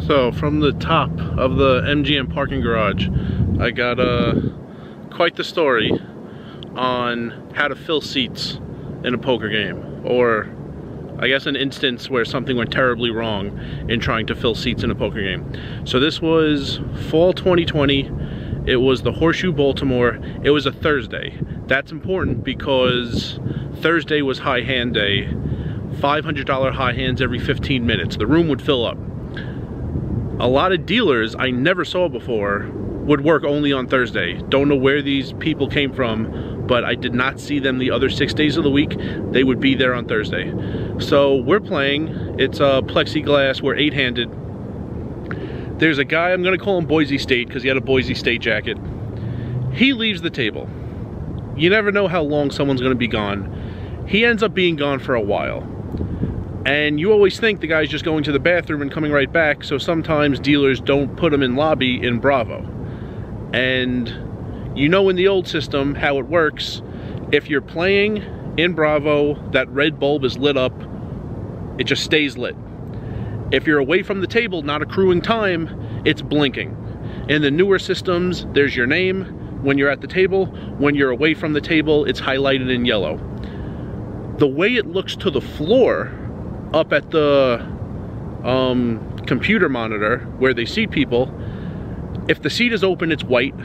So from the top of the MGM parking garage, I got quite the story on how to fill seats in a poker game, or I guess an instance where something went terribly wrong in trying to fill seats in a poker game. So this was fall 2020. It was the Horseshoe Baltimore. It was a Thursday. That's important because Thursday was high hand day. $500 high hands every 15 minutes. The room would fill up. A lot of dealers I never saw before would work only on Thursday. Don't know where these people came from, but I did not see them the other 6 days of the week. They would be there on Thursday. So we're playing. It's a plexiglass. We're 8-handed. There's a guy, I'm gonna call him Boise State because he had a Boise State jacket. He leaves the table. You never know how long someone's gonna be gone. He ends up being gone for a while. And you always think the guy's just going to the bathroom and coming right back, so sometimes dealers don't put him in lobby in Bravo. And you know in the old system how it works. If you're playing in Bravo, that red bulb is lit up, it just stays lit. If you're away from the table, not accruing time, it's blinking. In the newer systems, there's your name when you're at the table. When you're away from the table, it's highlighted in yellow. The way it looks to the floor, up at the computer monitor where they seat people, if the seat is open, it's white.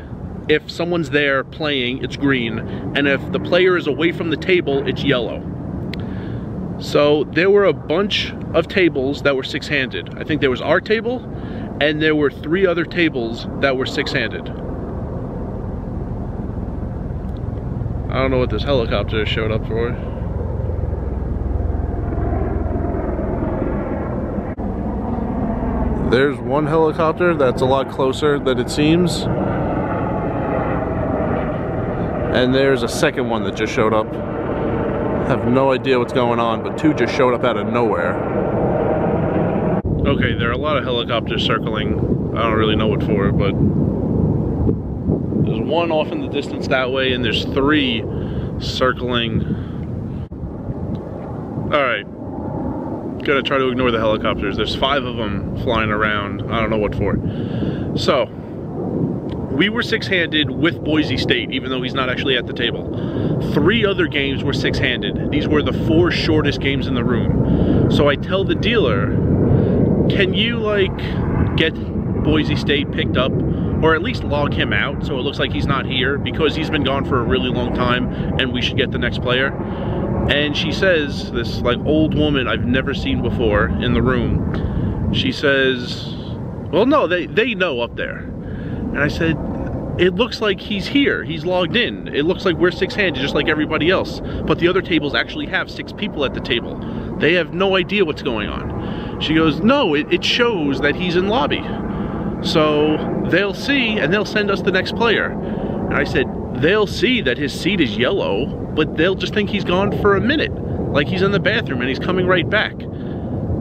If someone's there playing, it's green. And if the player is away from the table, it's yellow. So there were a bunch of tables that were 6-handed. I think there was our table, and there were 3 other tables that were 6-handed. I don't know what this helicopter showed up for. There's one helicopter that's a lot closer than it seems. And there's a second one that just showed up. I have no idea what's going on, but 2 just showed up out of nowhere. Okay, there are a lot of helicopters circling. I don't really know what for, but there's one off in the distance that way, and there's 3 circling. All right. Gonna try to ignore the helicopters. There's 5 of them flying around. I don't know what for. So, we were 6-handed with Boise State, even though he's not actually at the table. 3 other games were 6-handed. These were the 4 shortest games in the room. So I tell the dealer, can you like get Boise State picked up, or at least log him out so it looks like he's not here, because he's been gone for a really long time and we should get the next player. And she says, this like old woman I've never seen before in the room, she says, well, no, they know up there. And I said, it looks like he's here, he's logged in. It looks like we're 6-handed just like everybody else. But the other tables actually have 6 people at the table. They have no idea what's going on. She goes, no, it shows that he's in lobby. So they'll see and they'll send us the next player. And I said, they'll see that his seat is yellow, but they'll just think he's gone for a minute, like he's in the bathroom and he's coming right back.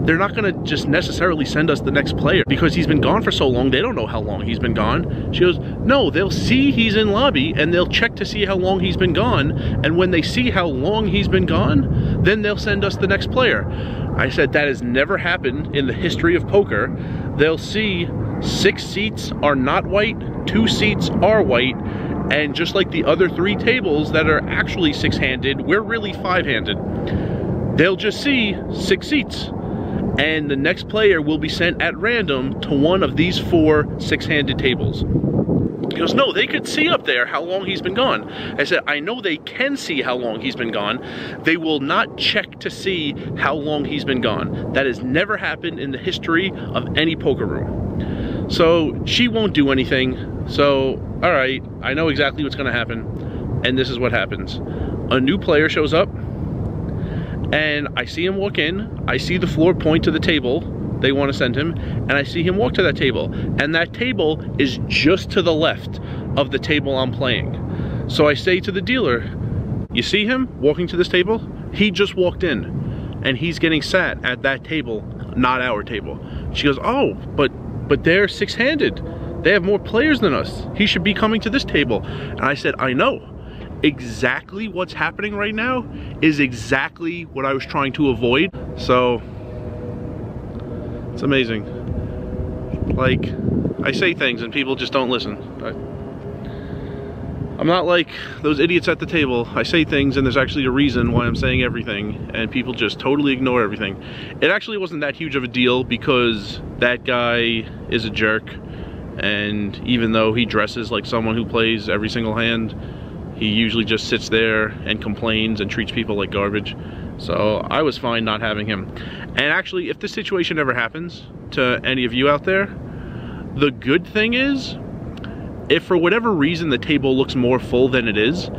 They're not gonna just necessarily send us the next player because he's been gone for so long. They don't know how long he's been gone. She goes, no, they'll see he's in lobby and they'll check to see how long he's been gone. And when they see how long he's been gone, then they'll send us the next player. I said, that has never happened in the history of poker. They'll see 6 seats are not white, 2 seats are white. And just like the other 3 tables that are actually 6-handed, we're really 5-handed. They'll just see 6 seats. And the next player will be sent at random to one of these 4 6-handed tables. He goes, no, they could see up there how long he's been gone. I said, I know they can see how long he's been gone. They will not check to see how long he's been gone. That has never happened in the history of any poker room. So she won't do anything. So, all right, I know exactly what's gonna happen. And this is what happens. A new player shows up, and I see him walk in. I see the floor point to the table they want to send him, and I see him walk to that table. And that table is just to the left of the table I'm playing. So I say to the dealer, you see him walking to this table? He just walked in, and he's getting sat at that table, not our table. She goes, oh, but they're 6-handed. They have more players than us. He should be coming to this table. And I said, I know. Exactly what's happening right now is exactly what I was trying to avoid. So it's amazing. Like, I say things and people just don't listen. I'm not like those idiots at the table. I say things and there's actually a reason why I'm saying everything, and people just totally ignore everything. It actually wasn't that huge of a deal because that guy is a jerk, and even though he dresses like someone who plays every single hand, he usually just sits there and complains and treats people like garbage. So I was fine not having him. And actually, if this situation ever happens to any of you out there, the good thing is, if for whatever reason the table looks more full than it is,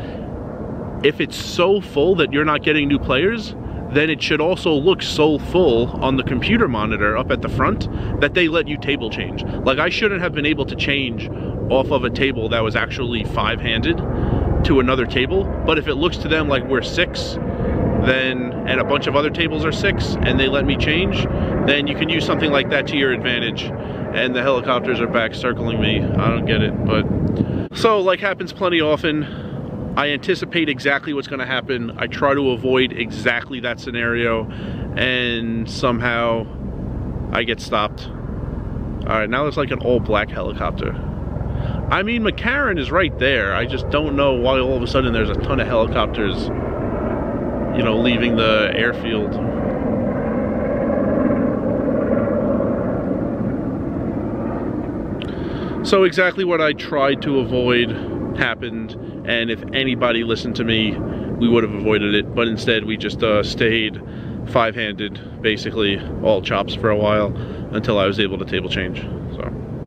if it's so full that you're not getting new players, then it should also look so full on the computer monitor up at the front that they let you table change. Like, I shouldn't have been able to change off of a table that was actually 5-handed to another table, but if it looks to them like we're 6, then, and a bunch of other tables are 6, and they let me change, then you can use something like that to your advantage. And the helicopters are back circling me. I don't get it, but... So, like happens plenty often, I anticipate exactly what's gonna happen. I try to avoid exactly that scenario, and somehow I get stopped. Alright, now it's like an all-black helicopter. I mean, McCarran is right there. I just don't know why all of a sudden there's a ton of helicopters, you know, leaving the airfield. So exactly what I tried to avoid happened, and if anybody listened to me, we would have avoided it, but instead we just stayed 5-handed, basically all chops for a while, until I was able to table change.